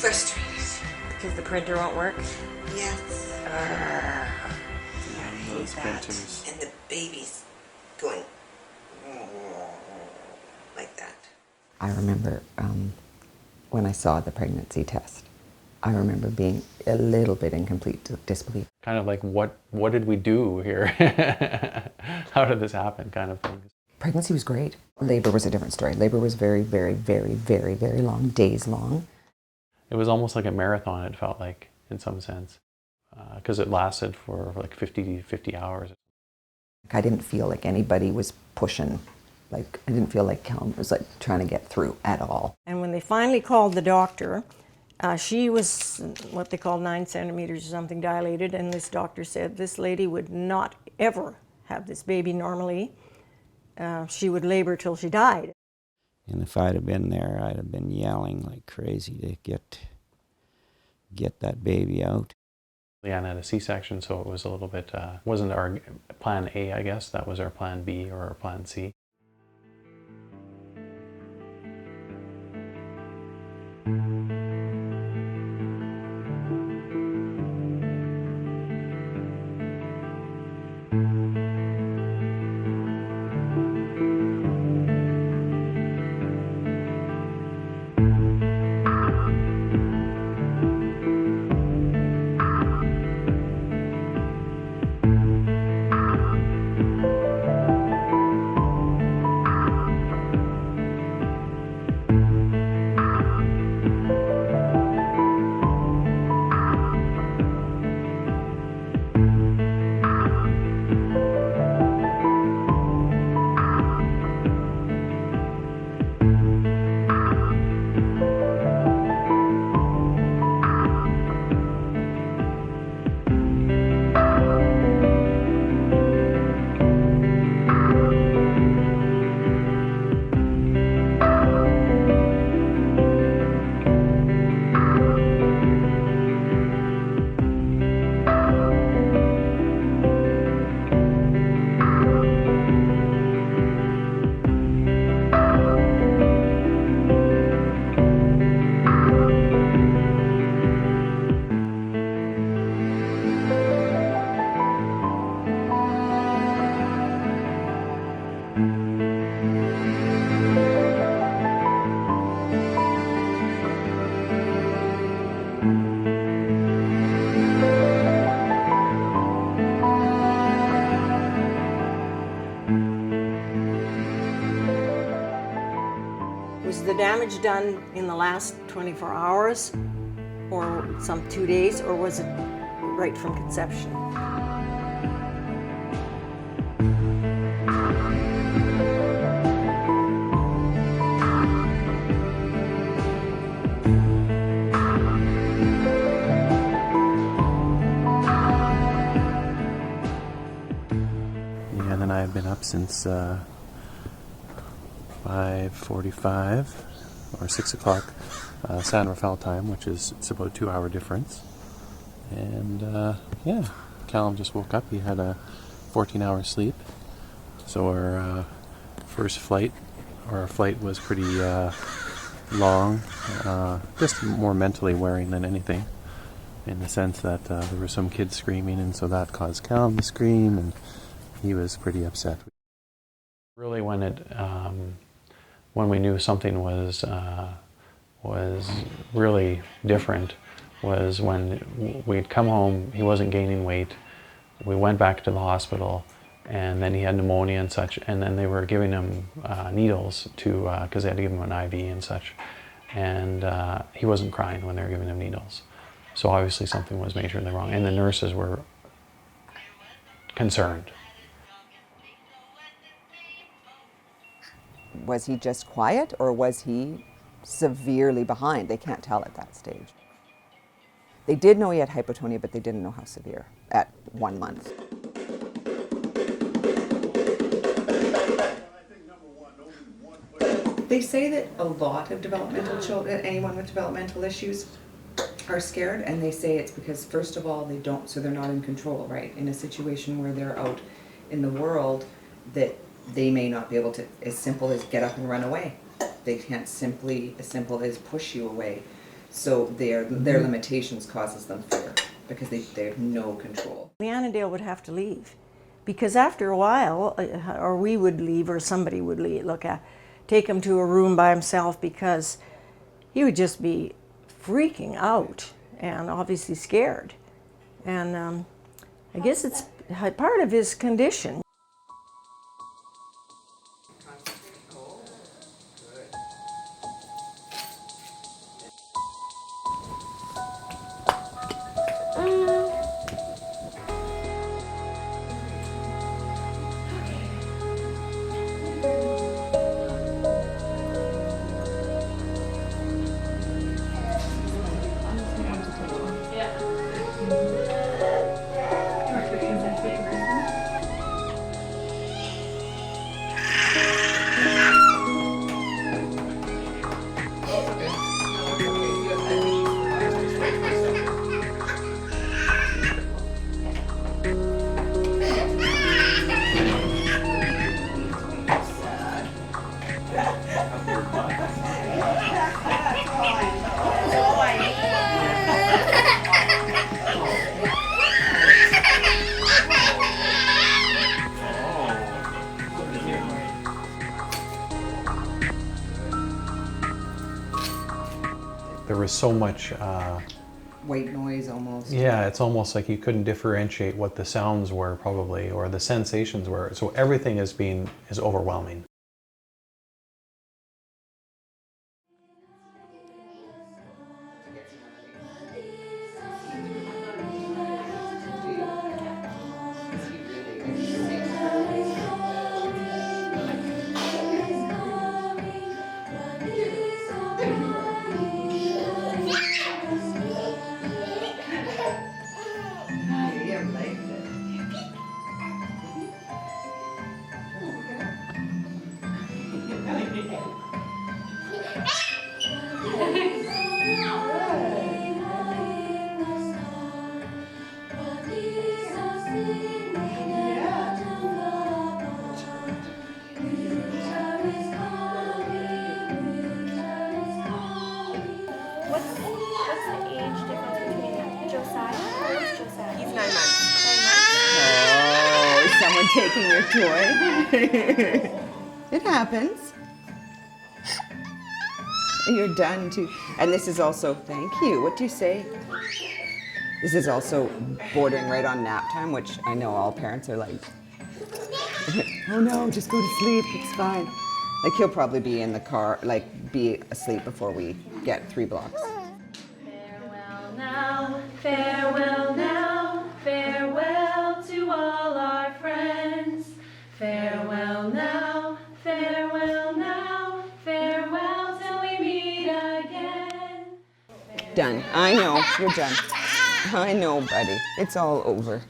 frustrated. Because the printer won't work? Yes. I hate Those that. printers. And the baby's going like that. I remember when I saw the pregnancy test, I remember being a little bit in complete disbelief. Kind of like, what did we do here? How did this happen, kind of thing. Pregnancy was great. Labor was a different story. Labor was very, very, very, very, very long, days long. It was almost like a marathon, it felt like, in some sense, because it lasted for like 50 hours. I didn't feel like anybody was pushing. Like, I didn't feel like Callum was like trying to get through at all. And when they finally called the doctor, she was what they call 9 centimeters or something dilated, and this doctor said this lady would not ever have this baby normally. She would labor till she died. And if I'd have been there, I'd have been yelling like crazy to get that baby out. Leanne had a C-section, so it was a little bit, wasn't our plan A, I guess. That was our plan B or our plan C. Was the damage done in the last 24 hours or some 2 days, or was it right from conception? Yeah, and then I had been up since 5:45 or 6 o'clock San Rafael time, which is, it's about a 2-hour difference. And yeah, Callum just woke up. He had a 14-hour sleep. So our first flight, or our flight was pretty long, just more mentally wearing than anything, in the sense that there were some kids screaming, and so that caused Callum to scream, and he was pretty upset. Really, when we knew something was really different, was when we'd come home. He wasn't gaining weight. We went back to the hospital, and then he had pneumonia and such, and then they were giving him needles to, because they had to give him an IV and such, and he wasn't crying when they were giving him needles. So obviously something was majorly wrong, and the nurses were concerned. Was he just quiet, or was he severely behind? They can't tell at that stage. They did know he had hypotonia, but they didn't know how severe at 1 month. They say that a lot of developmental children, anyone with developmental issues, are scared, and they say it's because, first of all, they're not in control, right? In a situation where they're out in the world, that they may not be able to, as simple as get up and run away. They can't simply, as simple as push you away. So their limitations causes them fear because they have no control. The Annandale would have to leave because after a while, or we would leave or somebody would leave, take him to a room by himself because he would just be freaking out and obviously scared. And I guess it's part of his condition. There was so much, White noise almost. yeah, it's almost like you couldn't differentiate what the sounds were probably, or the sensations were. So everything is overwhelming. What's the age difference between Josiah? How old is Josiah? He's 9 months. 9 months? Oh, is someone taking your toy? It happens. You're done too. And this is also, thank you. What do you say? This is also bordering right on nap time, which I know all parents are like, oh no, just go to sleep, it's fine. Like he'll probably be in the car, like be asleep before we get 3 blocks. Farewell now, farewell to all our friends. Farewell now, farewell till we meet again. Done. I know, you're done. I know, buddy. It's all over.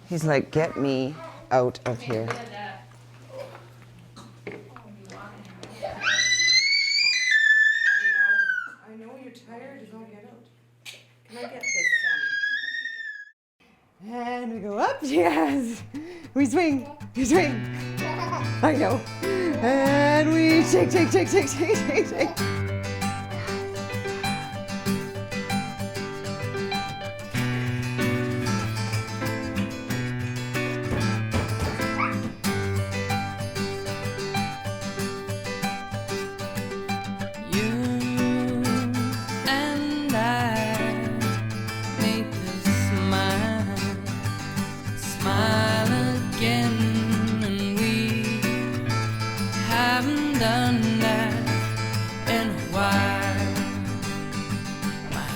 He's like, get me out of here. I know you're tired as all get out. Can I get this? And we go up, yes. We swing, we swing. I know. And we shake, shake, shake, shake, shake, shake, shake.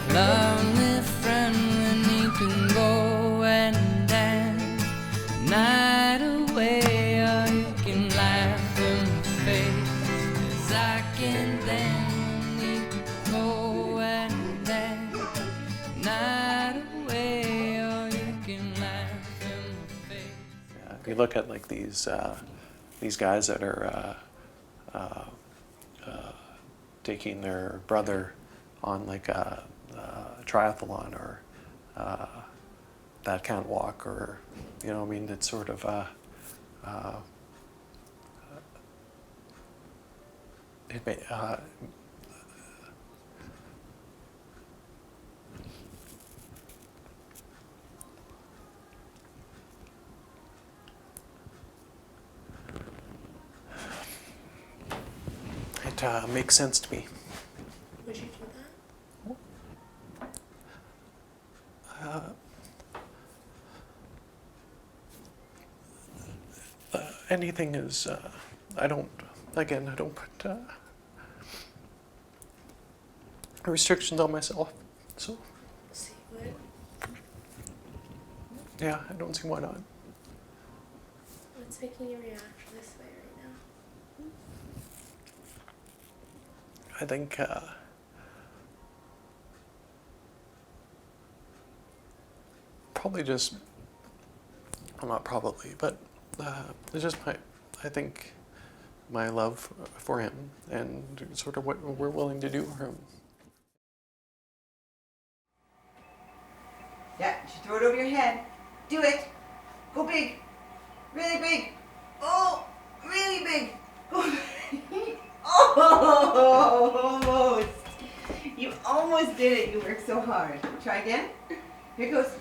Lonely friend, when you can go and dance night away, or you can laugh in my face. 'Cause I can dance when you can go and dance night away, or you can laugh in my face. If you look at like these guys that are taking their brother on like a triathlon, or that can't walk, or you know, I mean, it's sort of makes sense to me. Would you do that? Anything is, I don't put restrictions on myself. So, So you would? yeah, I don't see why not. What's making you react this way right now? I think, probably just, well, not probably, but it's just I think my love for him and sort of what we're willing to do for him. Yeah, you should throw it over your head. Do it. Go big. Really big. Oh, really big. Go big. Oh, almost. You almost did it. You worked so hard. Try again. Here goes.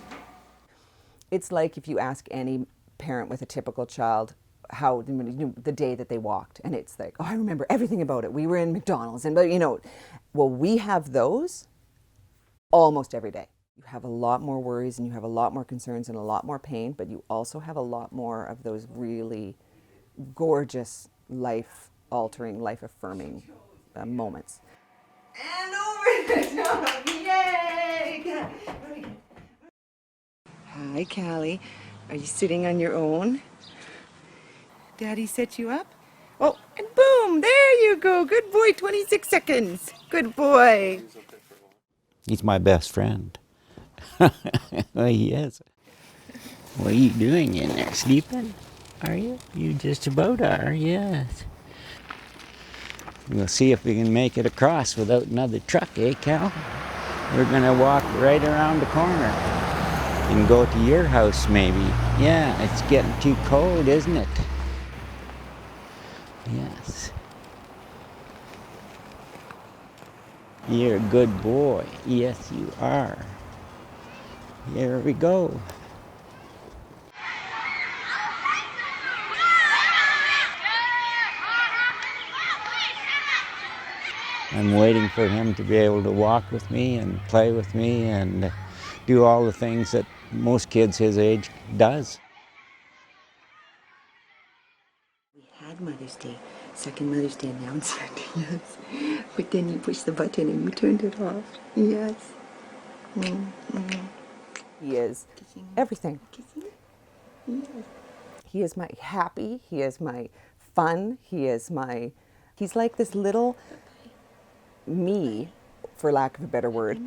It's like if you ask any parent with a typical child how the day that they walked, and it's like, oh, I remember everything about it. We were in McDonald's, and well, we have those almost every day. You have a lot more worries, and you have a lot more concerns, and a lot more pain, but you also have a lot more of those really gorgeous, life-altering, life-affirming moments. And over the top! Yay! Hi, Callie. Are you sitting on your own? Daddy set you up? Oh, and boom! There you go! Good boy, 26 seconds! Good boy! He's my best friend. Well, he is. What are you doing in there? Sleeping? Are you? You just about are, yes. We'll see if we can make it across without another truck, eh, Cal? We're gonna walk right around the corner and go to your house, maybe. Yeah, it's getting too cold, isn't it? Yes. You're a good boy. Yes, you are. Here we go. I'm waiting for him to be able to walk with me and play with me and do all the things that most kids his age does. We had Mother's Day, second Mother's Day announcement, yes. But then you pushed the button and you turned it off, yes. He is everything. He is my happy, he is my fun, he's like this little me, for lack of a better word.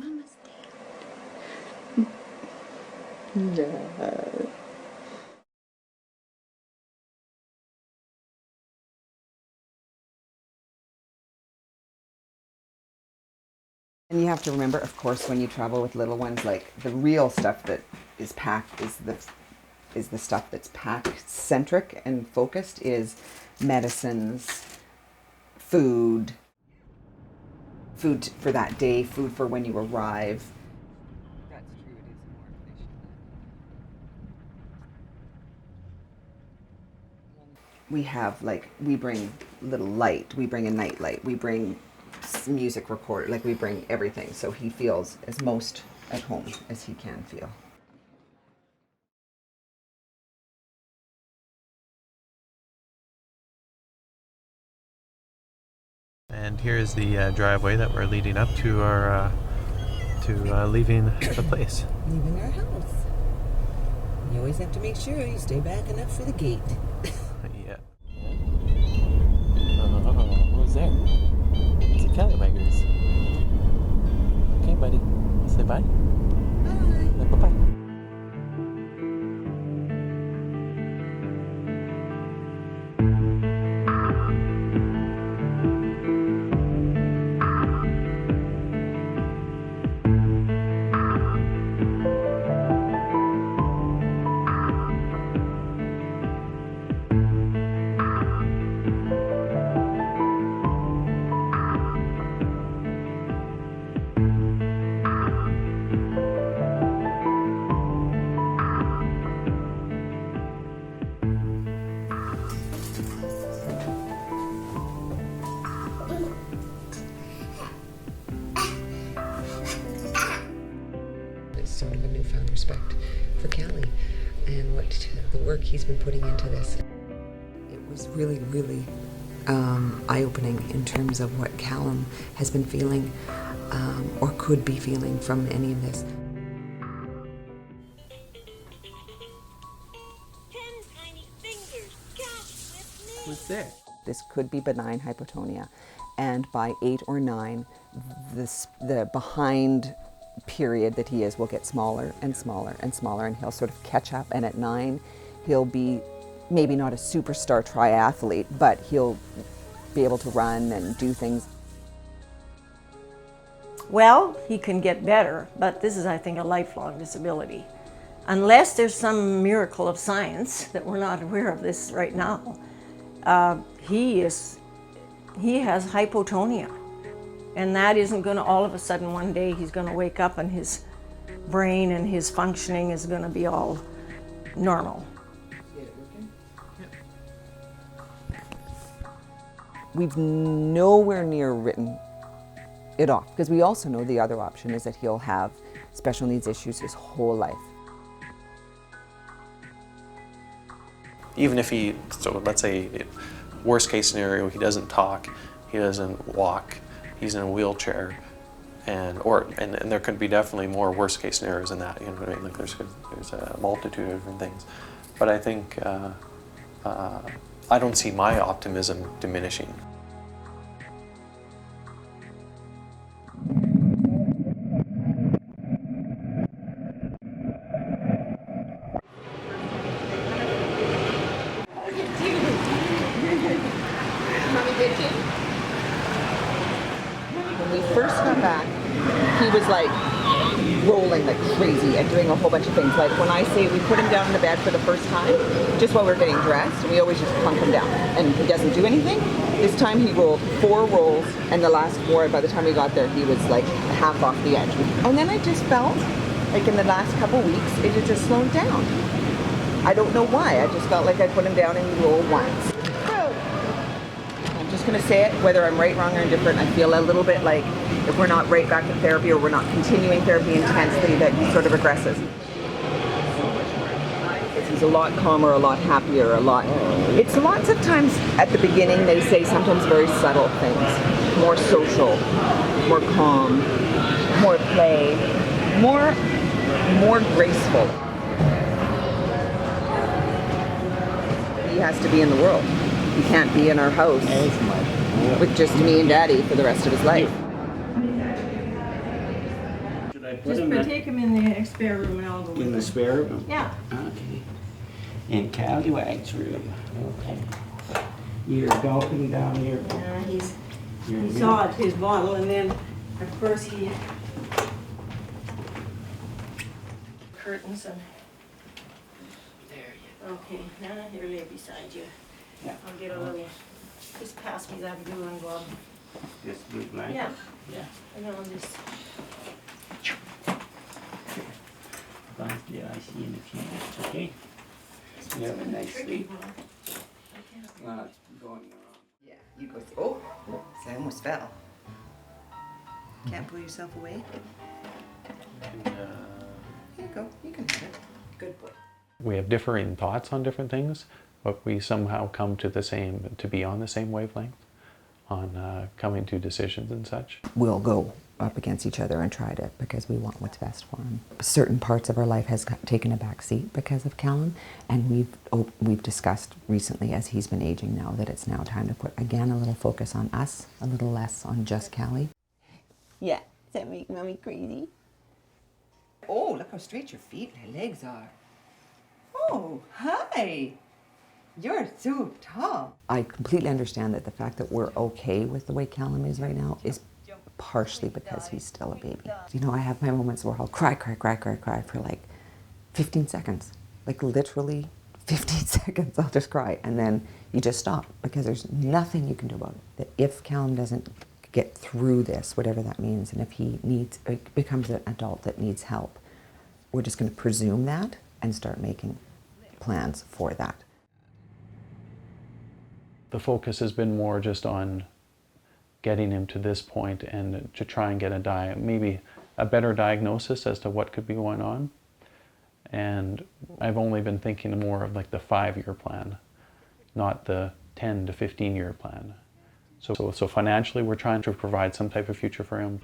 And you have to remember, of course, when you travel with little ones, like the real stuff that is packed is the stuff that's pack centric and focused is medicines, food for that day, food for when you arrive. That's true, it is more efficient. We have we bring little light, we bring a night light, we bring music recorder, we bring everything, so he feels as most at home as he can feel. And here's the driveway that we're leading up to our leaving the place. Leaving our house. You always have to make sure you stay back enough for the gate. Yeah. Who's there? It's the Callywaggers. Okay, buddy. Say bye. Bye. Bye-bye. sort of a newfound respect for Callie and what the work he's been putting into this. It was really, really eye-opening in terms of what Callum has been feeling or could be feeling from any of this. What's that? This could be benign hypotonia, and by 8 or 9, the behind period that he is will get smaller and smaller and smaller, and he'll sort of catch up, and at 9 he'll be maybe not a superstar triathlete, but he'll be able to run and do things. Well, he can get better, but this is, I think, a lifelong disability. Unless there's some miracle of science that we're not aware of this right now, he has hypotonia. And that isn't going to, all of a sudden one day he's going to wake up and his brain and his functioning is going to be all normal. We've nowhere near written it off, because we also know the other option is that he'll have special needs issues his whole life. Even if he, so let's say, worst case scenario, he doesn't talk, he doesn't walk, he's in a wheelchair, and there could be definitely more worst case scenarios than that. You know what I mean? Like there's a multitude of different things, but I think I don't see my optimism diminishing. When we first got back, he was like rolling like crazy and doing a whole bunch of things. Like when I say we put him down in the bed for the first time, just while we were getting dressed, we always just plunk him down and he doesn't do anything. This time he rolled 4 rolls, and the last 4, by the time we got there, he was like half off the edge. And then I just felt like in the last couple weeks, it had just slowed down. I don't know why, I just felt like I put him down and he rolled once. I'm just going to say it, whether I'm right, wrong, or indifferent, I feel a little bit like if we're not right back in therapy or we're not continuing therapy intensely, that he sort of regresses. He's a lot calmer, a lot happier, it's lots of times at the beginning they say sometimes very subtle things. More social, more calm, more play, more graceful. He has to be in the world. He can't be in our house with just me and Daddy for the rest of his life. Should I put Just him take him in the spare room and I'll go with in the him. spare room? Yeah. Okay. In Callywag's room. Okay. You're gulping down here. He You're saw his bottle, and then of course he curtains and There you okay, now here lay beside you. Yeah. I'll get a little, just pass me that blue and glove. go. This blue blanket? Yeah, Yeah. and I'll just, Yeah, I see in a few minutes, okay? You have a nice sleep. Well, it's going wrong. Yeah, you go, oh, I almost fell. Can't pull yourself away. Here you go, you can have it. Good boy. We have differing thoughts on different things, but we somehow come to be on the same wavelength on coming to decisions and such. We'll go up against each other and try to, because we want what's best for him. Certain parts of our life has taken a back seat because of Callum, and we've discussed recently as he's been aging now that it's now time to put again a little focus on us, a little less on just Callie. Yeah, does that make Mommy crazy? Oh, look how straight your feet and legs are. Oh, hi. You're so tall. I completely understand that the fact that we're okay with the way Callum is right now is partially because he's still a baby. You know, I have my moments where I'll cry for like 15 seconds. Like literally 15 seconds I'll just cry, and then you just stop because there's nothing you can do about it. That if Callum doesn't get through this, whatever that means, and if he becomes an adult that needs help, we're just going to presume that and start making plans for that. The focus has been more just on getting him to this point and to try and get maybe a better diagnosis as to what could be going on. And I've only been thinking more of like the 5-year plan, not the 10 to 15-year plan. So financially, we're trying to provide some type of future for him.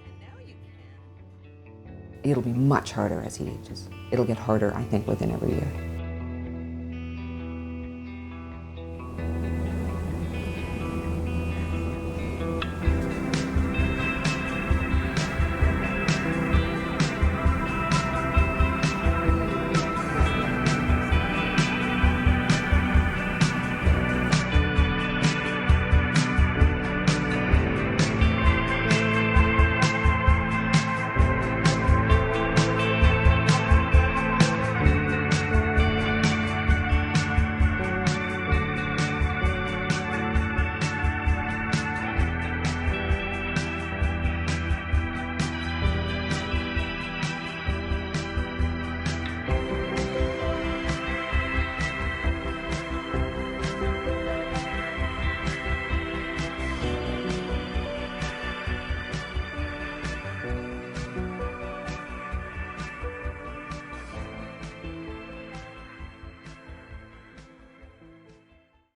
It'll be much harder as he ages. It'll get harder, I think, within every year.